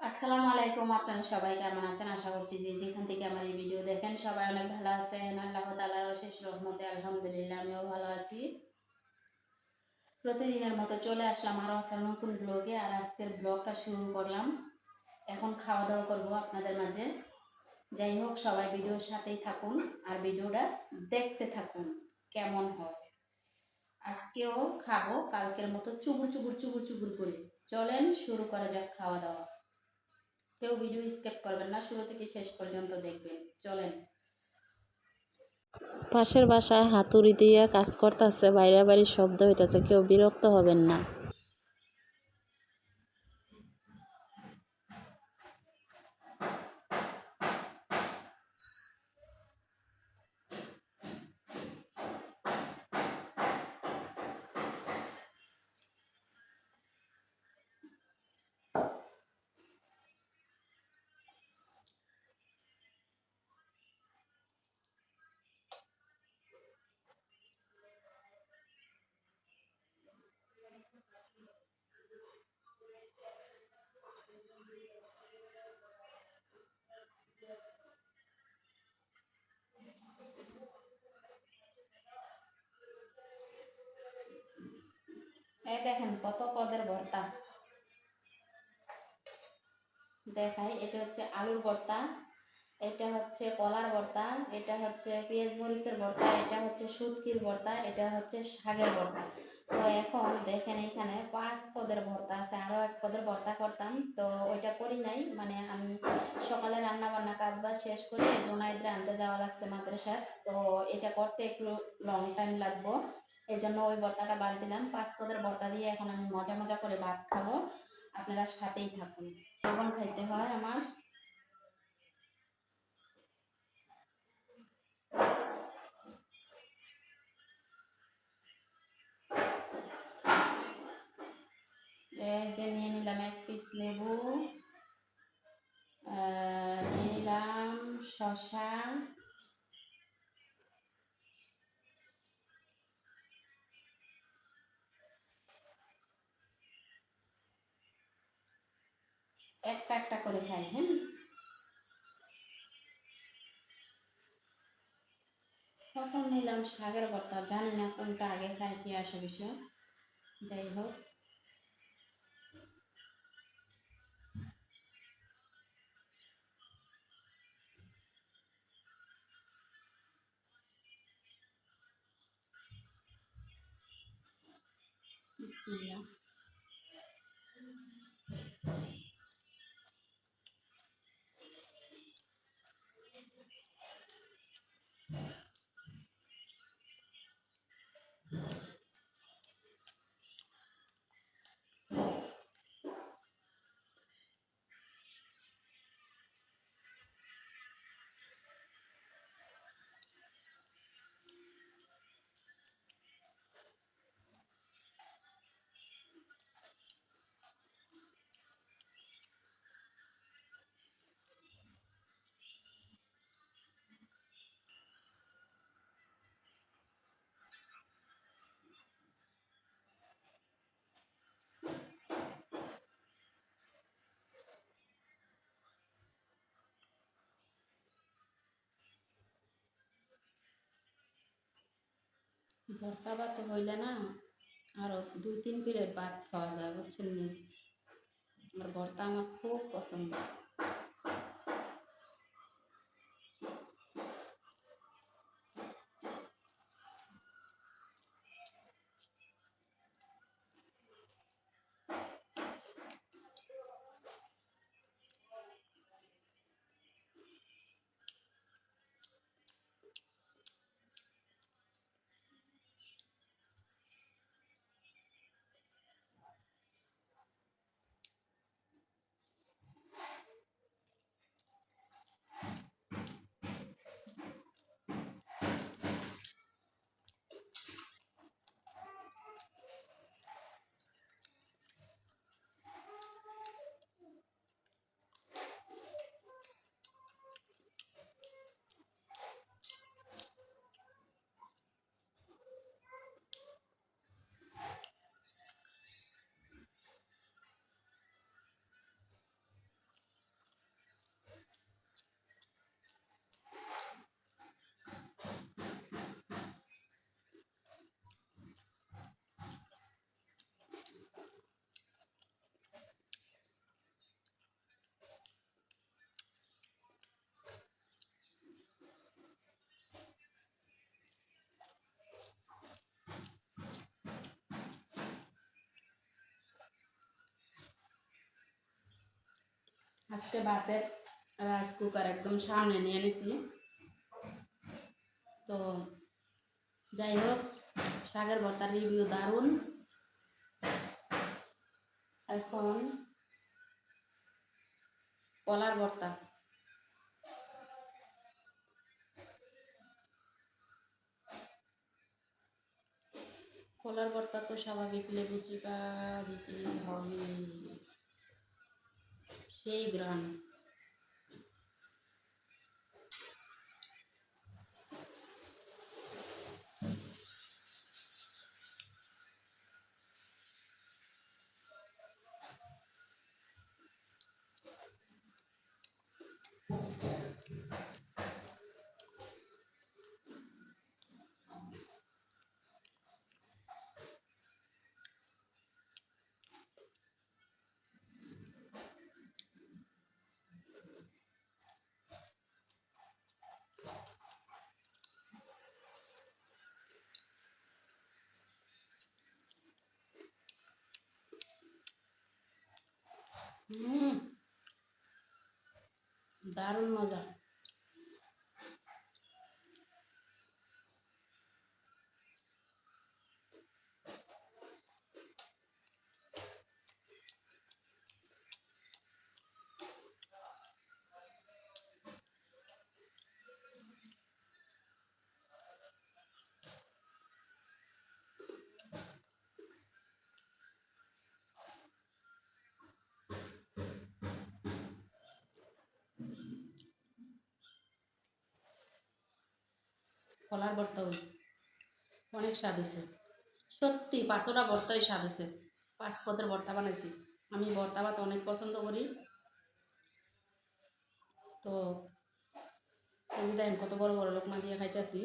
আসসালামু আলাইকুম। আপনারা সবাই কেমন আছেন? আশা করছি যে যেখান থেকে আমার এই ভিডিও দেখেন সবাই অনেক ভালো আছেন। আল্লাহ তাআলার অশেষ রহমতে আলহামদুলিল্লাহ আমিও ভালো আছি। প্রতিদিনের মতো চলে আসলাম আরও একটা নতুন ব্লগে। আর আজকের ব্লগটা শুরু করলাম। এখন খাওয়া দাওয়া করব আপনাদের মাঝে। যাই হোক, সবাই ভিডিওর সাথেই থাকুন আর ভিডিওটা দেখতে থাকুন কেমন হয়। আজকেও খাবো কালকের মতো চুবুর চুবুর চুবুর চুবুর করে। চলেন শুরু করা যাক খাওয়া দাওয়া। কেউ ভিডিও স্কিপ করবেন না, শুরু থেকে শেষ পর্যন্ত দেখবেন। চলেন। পাশের বাসায় হাতুড়ি দিয়ে কাজ করতেছে, বাইরে বাড়ির শব্দ হইতেছে, কেউ বিরক্ত হবেন না। এই দেখেন কত পদের ভর্তা। দেখাই, এটা হচ্ছে আলুর ভর্তা, এটা হচ্ছে কলার ভর্তা, এটা হচ্ছে পেঁয়াজ মরিচের ভর্তা, এটা হচ্ছে শুটকির ভর্তা, এটা হচ্ছে শাকের ভর্তা। তো এখন দেখেন এখানে 5 পদের ভর্তা আছে। আরও এক পদের ভর্তা করতাম, তো ওইটা করি নাই। মানে আমি সকালে রান্না বান্না কাজ বাজ শেষ করে জোনাইদরে আনতে যাওয়া লাগছে মাদ্রাসার। তো এটা করতে একটু লং টাইম লাগবো, এই জন্য ওই ভর্তাটা বাদ দিলাম। 5 পদের ভর্তা দিয়ে এখন আমি মজা মজা করে ভাত খাবো। আপনারা সাথেই থাকুন। লবণ খাইতে হয় আমার। এই যে নিয়ে নিলাম 1 পিস লেবু, নিয়ে নিলাম শসা, একটা একটা করে খাই। হ্যাঁ, তখন নিলাম শাকের ভর্তা, জানি না কোনটা আগে খাই কি আসে বিষয়। যাই হোক, বিসমিল্লাহ। ভর্তা ভাত হইলে না আরো 2-3 প্লেট ভাত খাওয়া যায়, বুঝছেন নি? আর ভর্তা আমার খুব পছন্দ। আজকে ভাতের রাইস কুকার একদম সামনে নিয়ে নিছি। তো যাই হোক, শাকের ভর্তার রিভিউ দারুণ। এখন কলার ভর্তা। কলার ভর্তা তো স্বাভাবিক লেবু চিপা দিতে হবে, সেই গ্রাম। দারুণ মজা। কলার ভর্তাও অনেক স্বাদ হয়েছে, সত্যি 5টা ভর্তাই স্বাদ হয়েছে। 5 পদের ভর্তা বানাইছি। আমি ভর্তা ভাত অনেক পছন্দ করি। তো এই যে দেখেন কত বড় বড় লোকমা দিয়ে খাইতেছি,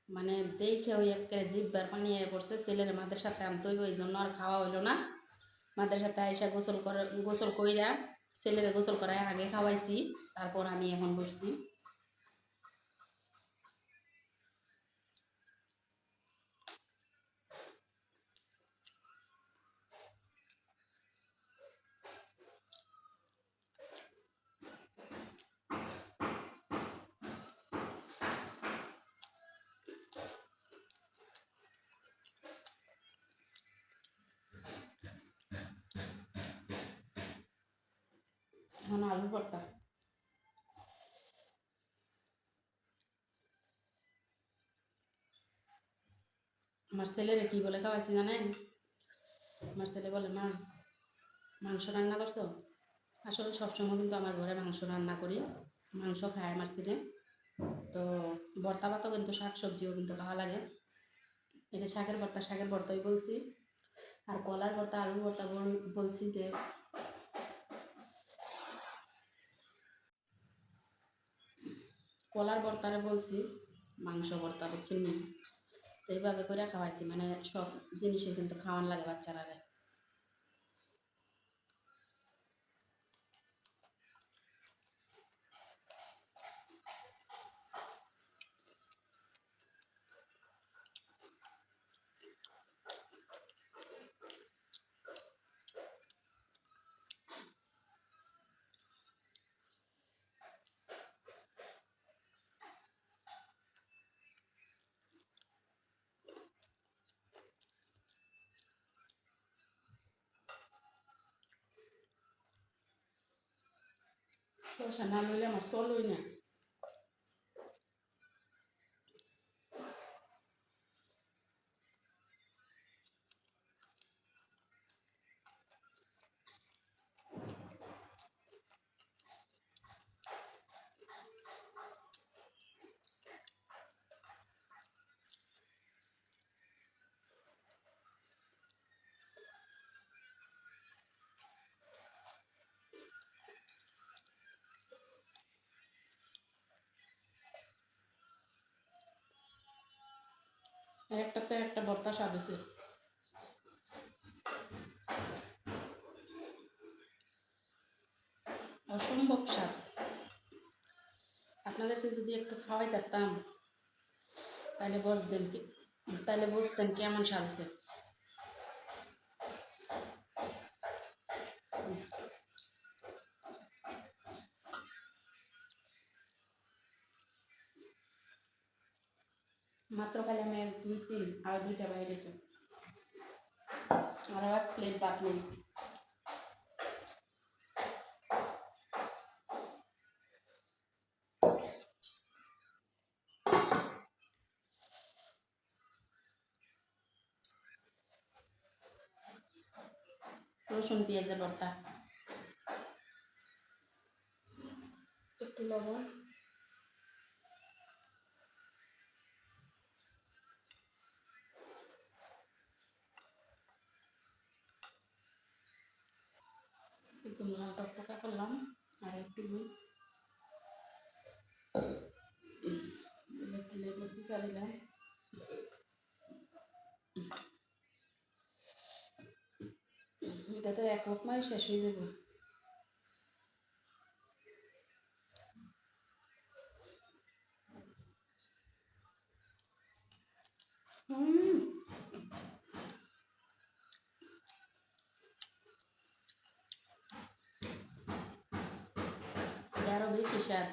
মানে দেখে ওই একটা জিভবার পানি হয়ে পড়ছে। ছেলের মাদের সাথে আনতে হইব, এই জন্য আর খাওয়া হইলো না। মাদের সাথে আইসা গোসল কইরা ছেলের গোসল করায় আগে খাওয়াইছি, তারপর আমি এখন বসছি। এখন আলুর ভর্তা। আমার ছেলেরে কি বলে খাওয়াইছি জানেন? আমার ছেলে বলে, মা মাংস রান্না করছো? আসলে সবসময় কিন্তু আমার ঘরে মাংস রান্না করি, মাংস খায় আমার ছেলে। তো ভর্তা ভাতও কিন্তু শাক সবজিও কিন্তু খাওয়া লাগে। এটা শাকের ভর্তাই বলছি। আর কলার ভর্তা আলুর ভর্তা বলছি যে কলার ভর্তারে বলছি মাংস ভর্তা, বুঝছেন নি? তো এইভাবে করে খাওয়াইছি, মানে সব জিনিসই কিন্তু খাওয়ান লাগে বাচ্চারা। শসা না লইলে আমার চলই না। একটাতে একটা ভর্তা স্বাদ হয়েছে, অসম্ভব স্বাদ। আপনাদেরকে যদি একটু খাওয়াই থাকতাম তাহলে বুঝতেন কেমন স্বাদ হয়েছে। মাত্র খালি আমি 2 3 আর 2টা বাইরেছে আর এক প্লেট ভাত নেই। রসুন পেঁয়াজের ভর্তা, একটু লবণ, একটু লাল টকটকা করলাম, আর একটু একটু লেবু চিপা দিলাম। এটা তো এক রকমাই শেষ হয়ে যাবে। হুম, এটা আরো বেশি স্বাদ।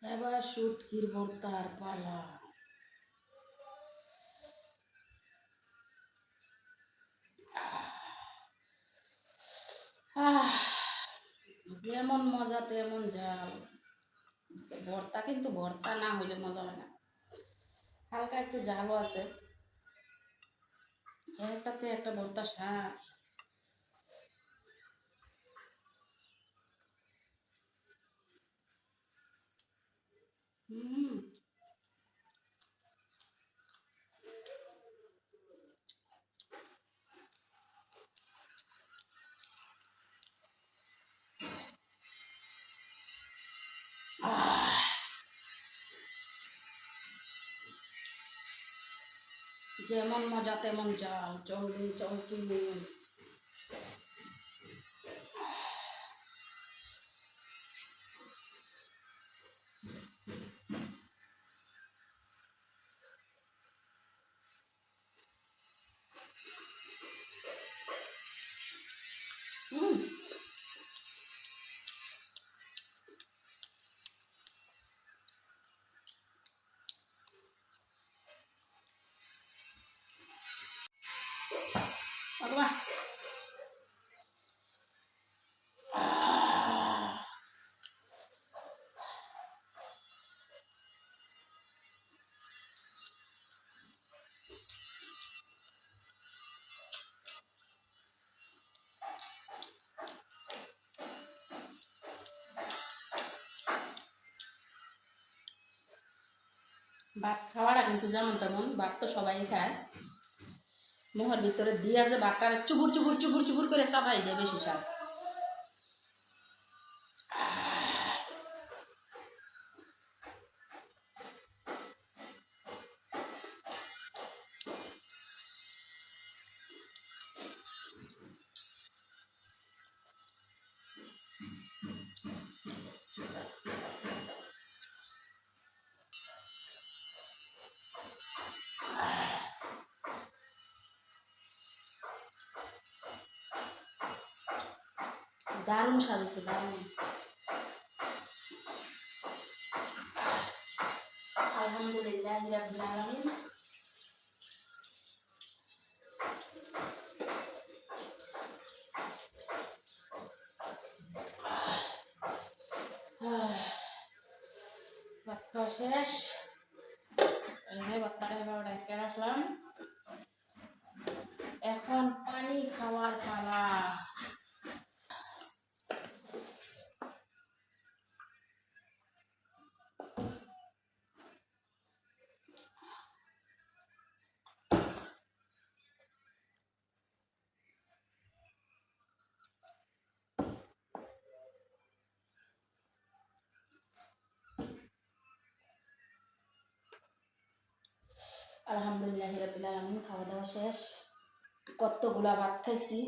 এবার শুটকির ভর্তার পালা। আহ, যেমন মজা তেমন ঝাল। ভর্তা কিন্তু ভর্তা না হইলে মজা হয় না। হালকা একটু ঝালও আছে, একটাতে একটা ভর্তা স্বাদ। হুম, যেমন মজা তেমন ঝাল, চলবে চলচিলে। হুম, অথবা ভাত খাওয়াটা কিন্তু যেমন তেমন, ভাত তো সবাই খায়। মুখের ভিতরে দিয়া যে ভাতটা চুবুর চুবুর চুবুর চুবুর করে চাপাই দেয় বেশি স্বাদ। দারুণ স্বাদ হয়েছে, দারুণ। আলহামদুলিল্লাহ রাব্বিল আলামিন। ভাত খাওয়া শেষ। এই যে ভাতটাকে এবার রেখে রাখলাম, এখন পানি খাওয়ার পালা। আলহামদুলিল্লাহ রাব্বিল আলামিন, খাওয়া দাওয়া শেষ। কতগুলা ভাত খাইছি,